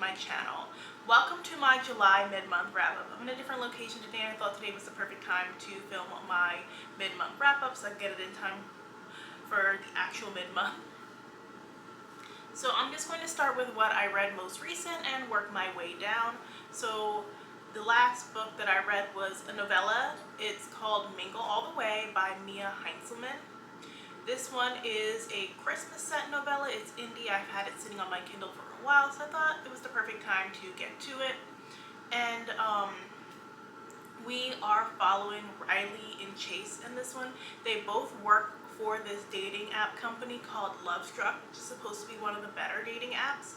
to my channel. Welcome to my July mid-month wrap-up. I'm in a different location today and I thought today was the perfect time to film my mid-month wrap-up so I can get it in time for the actual mid-month. So I'm just going to start with what I read most recent and work my way down. So the last book that I read was a novella. It's called Mingle All The Way by Mia Heinzelman. This one is a Christmas set novella. It's indie. I've had it sitting on my Kindle for a while, so I thought it was the perfect time to get to it. And we are following Riley and Chase in this one. They both work for this dating app company called Lovestruck, which is supposed to be one of the better dating apps.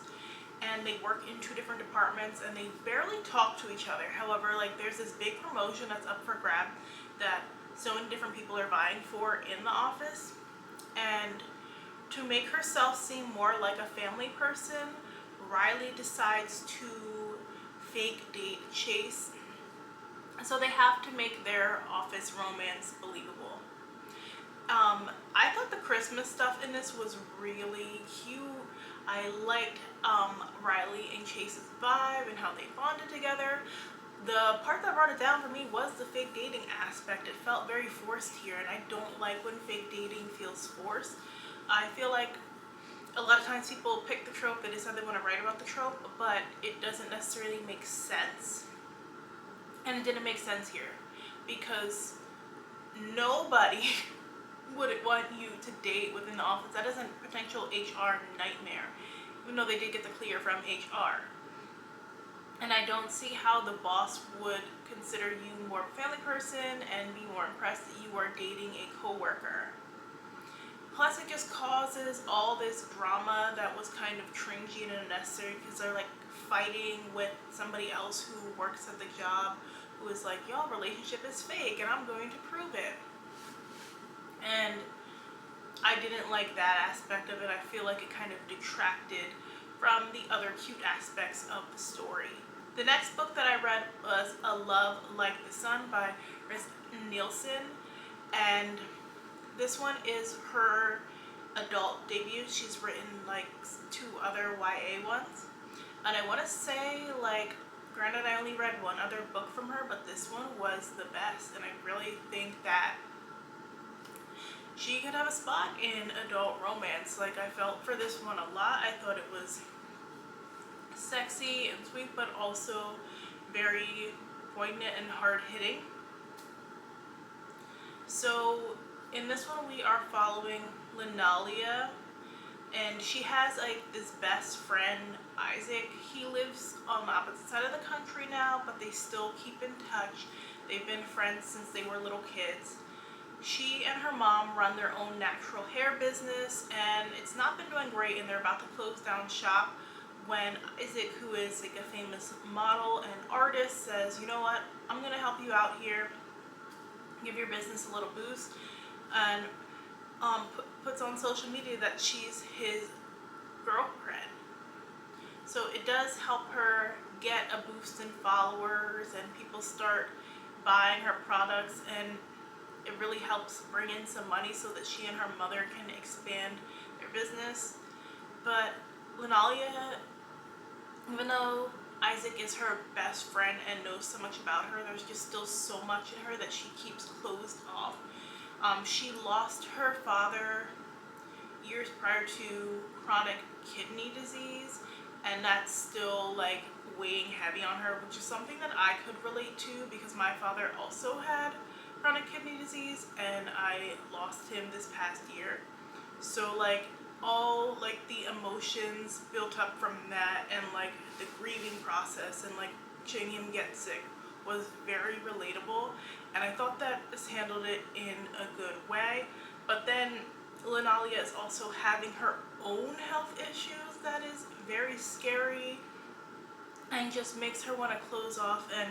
And they work in two different departments and they barely talk to each other. However, like there's this big promotion that's up for grab that so many different people are vying for in the office. And to make herself seem more like a family person, Riley decides to fake date Chase. So they have to make their office romance believable. I thought the Christmas stuff in this was really cute. I liked Riley and Chase's vibe and how they bonded together. The part that brought it down for me was the fake dating aspect. It felt very forced here, and I don't like when fake dating feels forced. I feel like a lot of times people pick the trope, they decide they want to write about the trope, but it doesn't necessarily make sense. And it didn't make sense here because nobody would want you to date within the office. That is a potential HR nightmare, even though they did get the clear from HR. And I don't see how the boss would consider you more of a family person and be more impressed that you are dating a coworker. Plus, it just causes all this drama that was kind of cringy and unnecessary because they're like fighting with somebody else who works at the job who is like, y'all relationship is fake and I'm going to prove it. And I didn't like that aspect of it. I feel like it kind of detracted from the other cute aspects of the story. The next book that I read was A Love Like the Sun by Riz Nielsen, and this one is her adult debut. She's written like 2 other YA ones, and I want to say, like, granted I only read one other book from her, but this one was the best, and I really think that she could have a spot in adult romance. Like, I felt for this one a lot. I thought it was sexy and sweet, but also very poignant and hard-hitting. So in this one we are following Linalia, and she has like this best friend, Isaac. He lives on the opposite side of the country now, but they still keep in touch. They've been friends since they were little kids. She and her mom run their own natural hair business, and it's not been doing great, and they're about to close down shop when Isaac, who is like a famous model and artist, says, you know what, I'm going to help you out here, give your business a little boost, and puts on social media that she's his girlfriend. So it does help her get a boost in followers, and people start buying her products, and it really helps bring in some money so that she and her mother can expand their business. But Linalia, even though Isaac is her best friend and knows so much about her, there's just still so much in her that she keeps closed off. She lost her father years prior to chronic kidney disease, and that's still like weighing heavy on her, which is something that I could relate to because my father also had chronic kidney disease and I lost him this past year. So like all like the emotions built up from that and like the grieving process and like watching him get sick was very relatable, and I thought that this handled it in a good way. But then Linalia is also having her own health issues that is very scary and just makes her want to close off and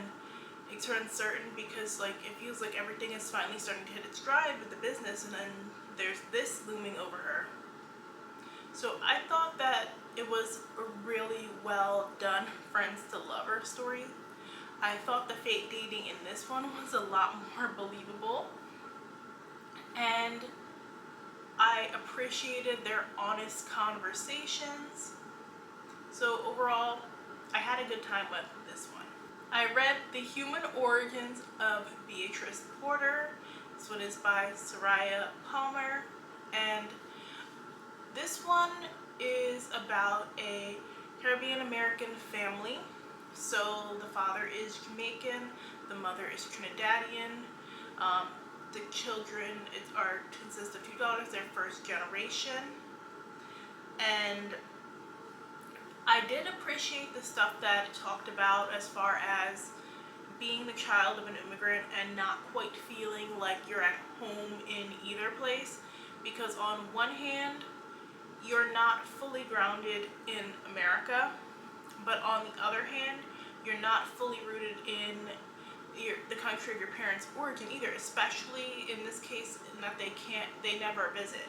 makes her uncertain because like it feels like everything is finally starting to hit its stride with the business, and then there's this looming over her. So I thought that it was a really well done friends to lover story. I thought the fake dating in this one was a lot more believable, and I appreciated their honest conversations. So overall, good time with this one. I read The Human Origins of Beatrice Porter. This one is by Saria Palmer, and this one is about a Caribbean American family. So the father is Jamaican, the mother is Trinidadian. The children consist of two daughters, they're first generation. And I did appreciate the stuff that it talked about as far as being the child of an immigrant and not quite feeling like you're at home in either place. Because on one hand, you're not fully grounded in America, but on the other hand, you're not fully rooted in the country of your parents' origin either, especially in this case in that they never visit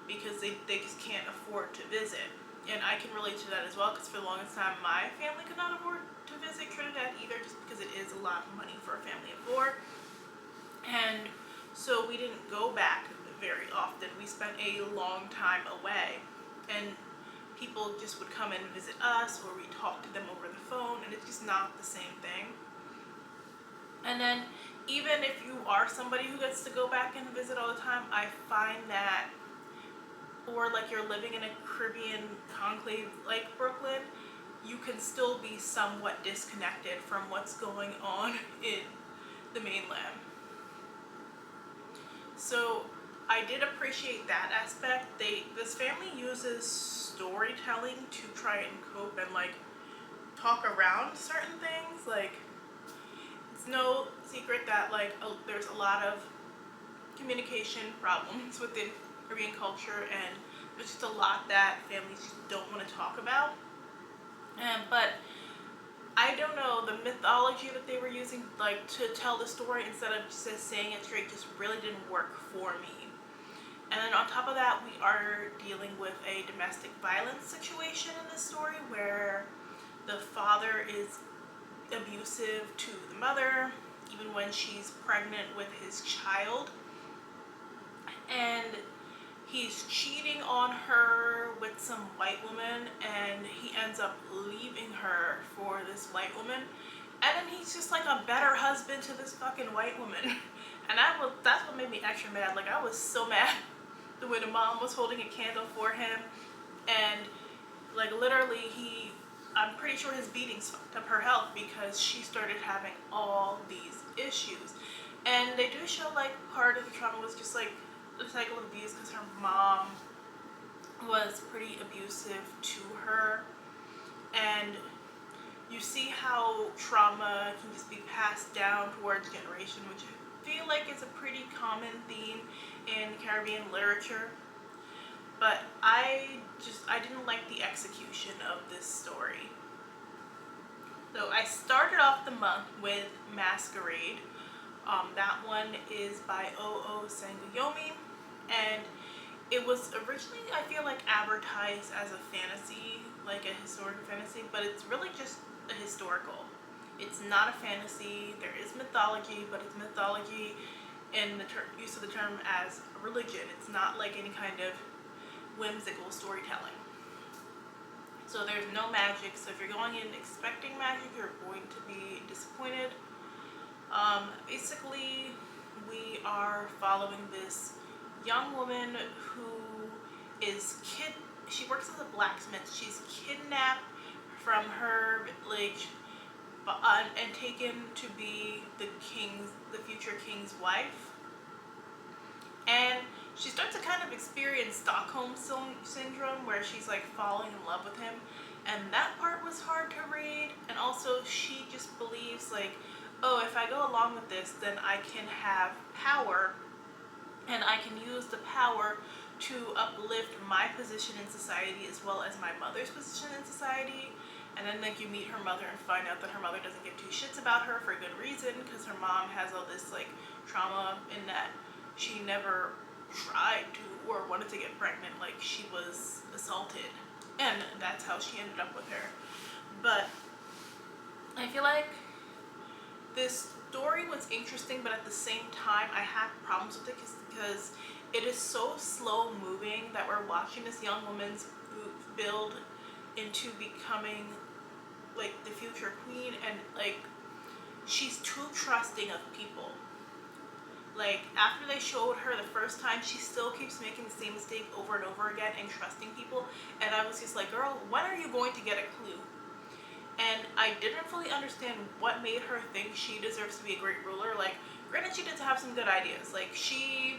because they just can't afford to visit. And I can relate to that as well, because for the longest time my family could not afford to visit Trinidad either, just because it is a lot of money for a family of four. And so we didn't go back very often. We spent a long time away, and people just would come in and visit us, or we talk to them over the phone, and it's just not the same thing. And then even if you are somebody who gets to go back and visit all the time, I find that, or like you're living in a Caribbean conclave like Brooklyn, you can still be somewhat disconnected from what's going on in the mainland. So I did appreciate that aspect. This family uses storytelling to try and cope and like talk around certain things. Like, it's no secret that like there's a lot of communication problems within Caribbean culture, and there's just a lot that families just don't want to talk about. But I don't know, the mythology that they were using like to tell the story instead of just saying it straight just really didn't work for me. And then on top of that, we are dealing with a domestic violence situation in this story where the father is abusive to the mother, even when she's pregnant with his child. And he's cheating on her with some white woman, and he ends up leaving her for this white woman. And then he's just like a better husband to this fucking white woman. And that's what made me extra mad. Like, I was so mad the way the mom was holding a candle for him, and like literally I'm pretty sure his beatings fucked up her health because she started having all these issues. And they do show like part of the trauma was just like the cycle of abuse, because her mom was pretty abusive to her. And you see how trauma can just be passed down towards generation, which I feel like is a pretty common theme in Caribbean literature. But I didn't like the execution of this story. So I started off the month with Masquerade. That one is by O.O. Sangoyomi, and it was originally, I feel like, advertised as a fantasy, like a historical fantasy, but it's really just a historical. It's not a fantasy. There is mythology, but it's mythology in the use of the term as a religion. It's not like any kind of whimsical storytelling. So there's no magic, so if you're going in expecting magic, you're going to be disappointed. Basically, we are following this young woman who is she works as a blacksmith. She's kidnapped from her village and taken to be the future king's wife. And she starts to kind of experience Stockholm syndrome, where she's like falling in love with him. And that part was hard to read. And also she just believes like, oh, if I go along with this, then I can have power, and I can use the power to uplift my position in society as well as my mother's position in society. And then like you meet her mother and find out that her mother doesn't give two shits about her for good reason, because her mom has all this like trauma in that she never tried to or wanted to get pregnant. Like, she was assaulted, and that's how she ended up with her. But I feel like this story was interesting, but at the same time I had problems with it because it is so slow moving that we're watching this young woman's build into becoming like the future and like she's too trusting of people. Like, after they showed her the first time, she still keeps making the same mistake over and over again and trusting people. And I was just like, girl, when are you going to get a clue? And I didn't fully understand what made her think she deserves to be a great ruler. Like, granted, she did have some good ideas. Like, she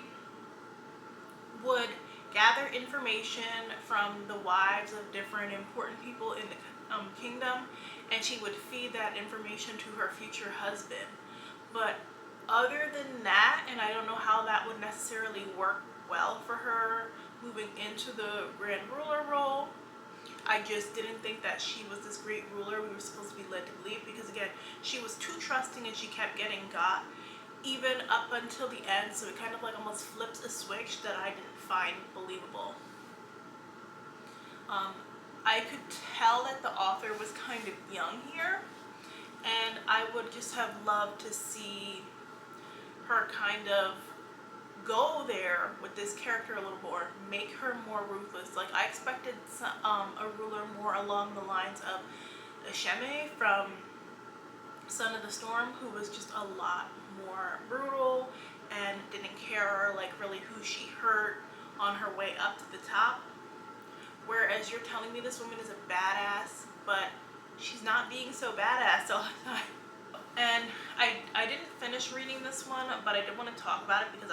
would gather information from the wives of different important people in the kingdom, and she would feed that information to her future husband. But other than that, and I don't know how that would necessarily work well for her moving into the grand ruler role, I just didn't think that she was this great ruler we were supposed to be led to believe, because again, she was too trusting and she kept getting got even up until the end, so it kind of like almost flips a switch that I didn't find believable. I could tell that the author was kind of young here, and I would just have loved to see her kind of go there with this character a little more, make her more ruthless. Like, I expected a ruler more along the lines of Asheme from Son of the Storm, who was just a lot more brutal and didn't care like really who she hurt on her way up to the top. Whereas you're telling me this woman is a badass, but she's not being so badass all the time. And I didn't finish reading this one, but I did want to talk about it because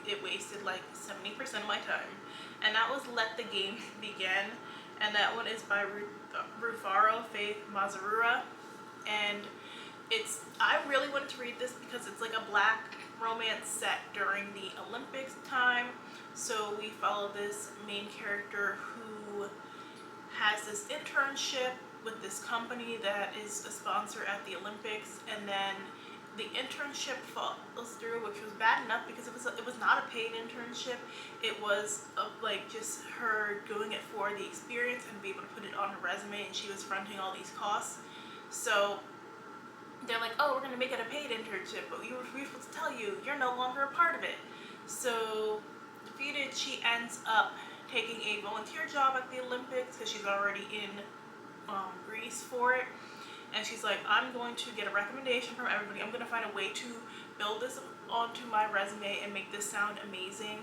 it wasted like 70% of my time. And that was Let the Game Begin. And that one is by Rufaro Faith Mazarura. And I really wanted to read this because it's like a black romance set during the Olympics time. So we follow this main character who has this internship with this company that is a sponsor at the Olympics, and then the internship falls through, which was bad enough because it was not a paid internship. It was like just her doing it for the experience and be able to put it on her resume, and she was fronting all these costs. So they're like, oh, we're going to make it a paid internship, but we were supposed to tell you, you're no longer a part of it. So defeated, she ends up taking a volunteer job at the Olympics because she's already in Greece for it. And she's like, I'm going to get a recommendation from everybody. I'm going to find a way to build this onto my resume and make this sound amazing.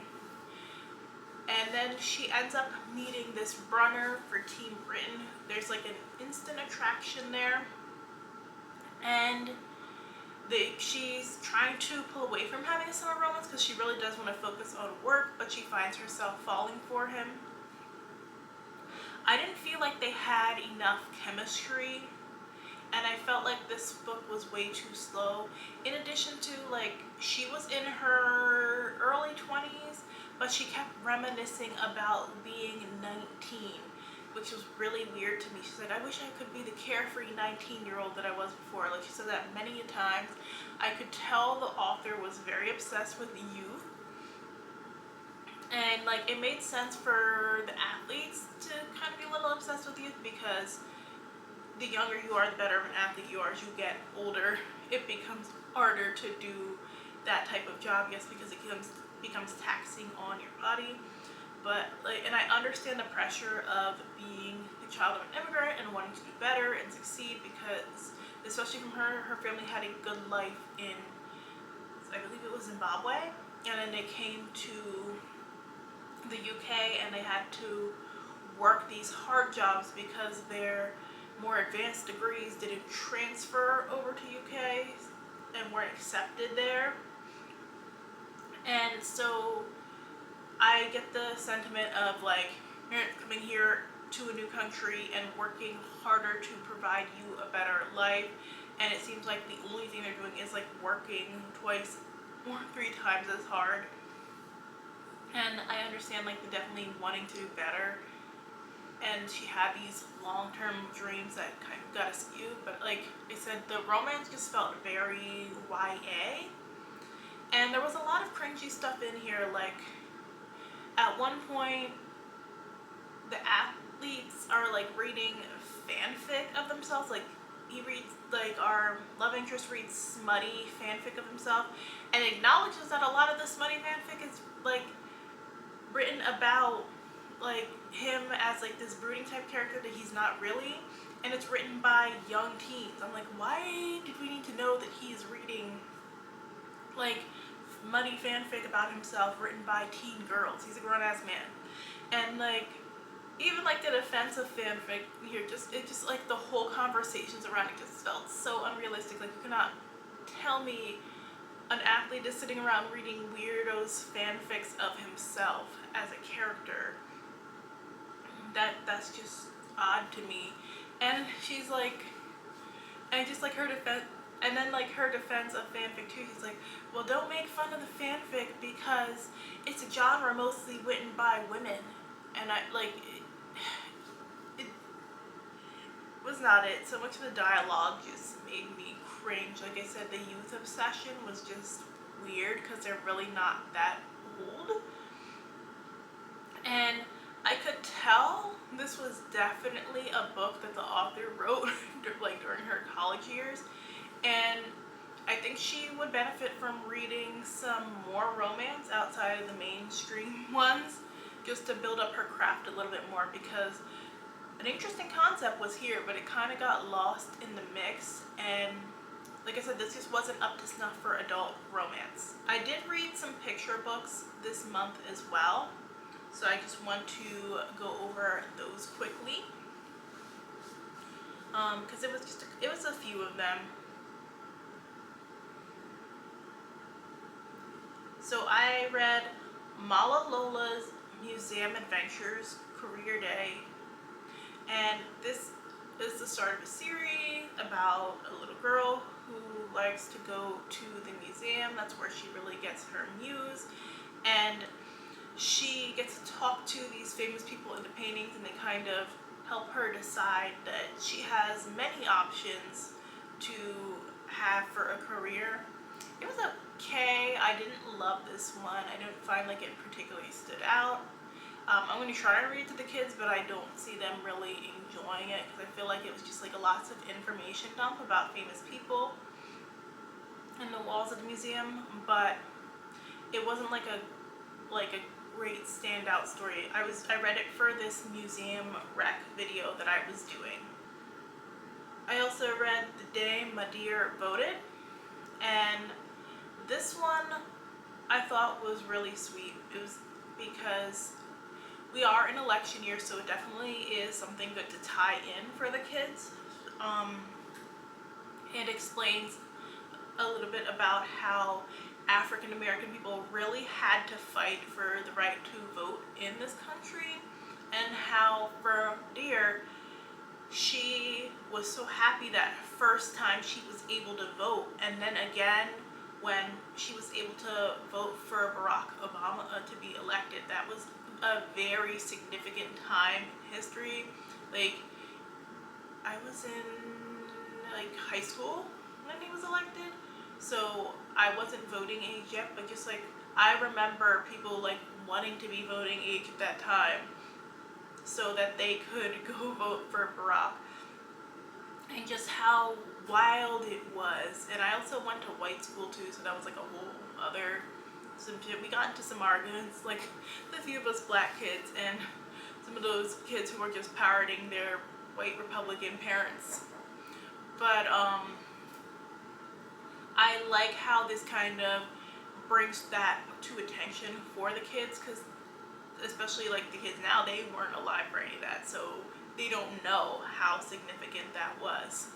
And then she ends up meeting this runner for Team Britain. There's like an instant attraction there. And she's trying to pull away from having a summer romance because she really does want to focus on work, but she finds herself falling for him. I didn't feel like they had enough chemistry, and I felt like this book was way too slow. In addition to, like, she was in her early 20s, but she kept reminiscing about being 19, which was really weird to me. She's like, I wish I could be the carefree 19-year-old that I was before. Like, she said that many times. I could tell the author was very obsessed with youth. And, like, it made sense for the athletes to kind of be a little obsessed with youth, because the younger you are, the better of an athlete you are. As you get older, it becomes harder to do that type of job, yes, because it becomes taxing on your body. But, like, and I understand the pressure of being the child of an immigrant and wanting to do better and succeed, because, especially from her family had a good life in, I believe it was Zimbabwe, and then they came to the UK and they had to work these hard jobs because their more advanced degrees didn't transfer over to UK and weren't accepted there. And so I get the sentiment of, like, you're coming here to a new country and working harder to provide you a better life, and it seems like the only thing they're doing is, like, working twice or 3 times as hard. And I understand, like, the definitely wanting to do better, and she had these long-term dreams that kind of got askew, but like I said, the romance just felt very YA, and there was a lot of cringy stuff in here. Like, at one point, the athletes are, like, reading fanfic of themselves. Like, he reads, like, our love interest reads smutty fanfic of himself, and acknowledges that a lot of the smutty fanfic is, like, written about, like, him as, like, this brooding type character that he's not really, and it's written by young teens. I'm like, why did we need to know that he's reading like muddy fanfic about himself written by teen girls? He's a grown-ass man. And like, even like the defense of fanfic here, it just like the whole conversations around it just felt so unrealistic. Like, you cannot tell me an athlete is sitting around reading weirdos fanfics of himself as a character. That's just odd to me. And she's like, and just like her defense, and then like her defense of fanfic too, she's like, well, don't make fun of the fanfic because it's a genre mostly written by women. And I like, it was not it. So much of the dialogue just made me cringe. Like I said, the youth obsession was just weird because they're really not that old. And I could tell this was definitely a book that the author wrote like during her college years, and I think she would benefit from reading some more romance outside of the mainstream ones, just to build up her craft a little bit more, because an interesting concept was here, but it kind of got lost in the mix. And like I said, this just wasn't up to snuff for adult romance. I did read some picture books this month as well, so I just want to go over those quickly, because it was a few of them. So I read Malalola's Museum Adventures Career Day, and this is the start of a series about a little girl who likes to go to the museum. That's where she really gets her muse, and she gets to talk to these famous people in the paintings, and they kind of help her decide that she has many options to have for a career. It was okay. I didn't love this one. I didn't find like it particularly stood out. I'm going to try to read it to the kids, but I don't see them really enjoying it because I feel like it was just like a lots of information dump about famous people in the walls of the museum, but it wasn't like a great standout story. I read it for this museum rec video that I was doing. I also read The Day Madir Voted, and this one I thought was really sweet. It was because we are in election year, so it definitely is something good to tie in for the kids. It explains a little bit about how African American people really had to fight for the right to vote in this country, and how for Dear, she was so happy that first time she was able to vote, and then again when she was able to vote for Barack Obama to be elected. That was a very significant time in history. Like, I was in like high school when he was elected, so I wasn't voting age yet, but just like I remember people like wanting to be voting age at that time so that they could go vote for Barack, and just how wild it was. And I also went to white school too, so that was like a whole other we got into some arguments, like the few of us black kids and some of those kids who were just parroting their white Republican parents. But I like how this kind of brings that to attention for the kids, because especially like the kids now, they weren't alive for any of that, so they don't know how significant that was.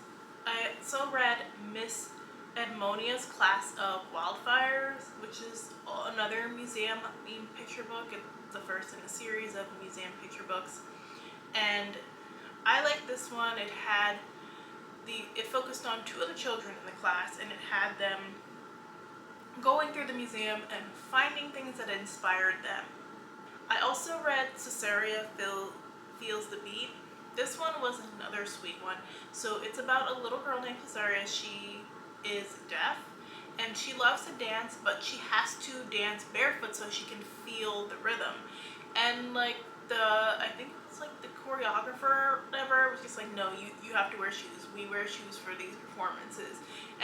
I also read Miss Edmonia's Class of Wildfires, which is another museum themed picture book. It's the first in a series of museum picture books, and I like this one. It focused on two of the children in the class, and it had them going through the museum and finding things that inspired them. I also read Saria Feels the Beat. This one was another sweet one. So it's about a little girl named Saria. She is deaf, and she loves to dance, but she has to dance barefoot so she can feel the rhythm. And like I think it's like the choreographer or whatever was just like, no, you have to wear shoes. We wear shoes for these performances.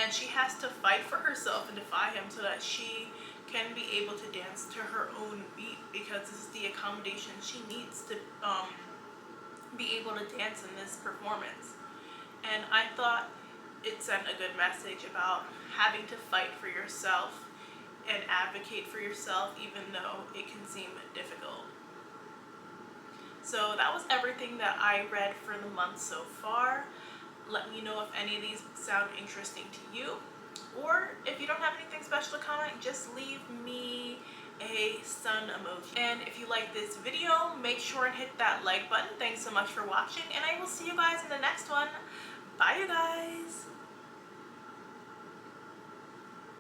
And she has to fight for herself and defy him so that she can be able to dance to her own beat, because this is the accommodation she needs to be able to dance in this performance. And I thought it sent a good message about having to fight for yourself and advocate for yourself even though it can seem difficult. So that was everything that I read for the month so far. Let me know if any of these sound interesting to you. Or if you don't have anything special to comment, just leave me a sun emoji. And if you like this video, make sure and hit that like button. Thanks so much for watching, and I will see you guys in the next one. Bye, you guys.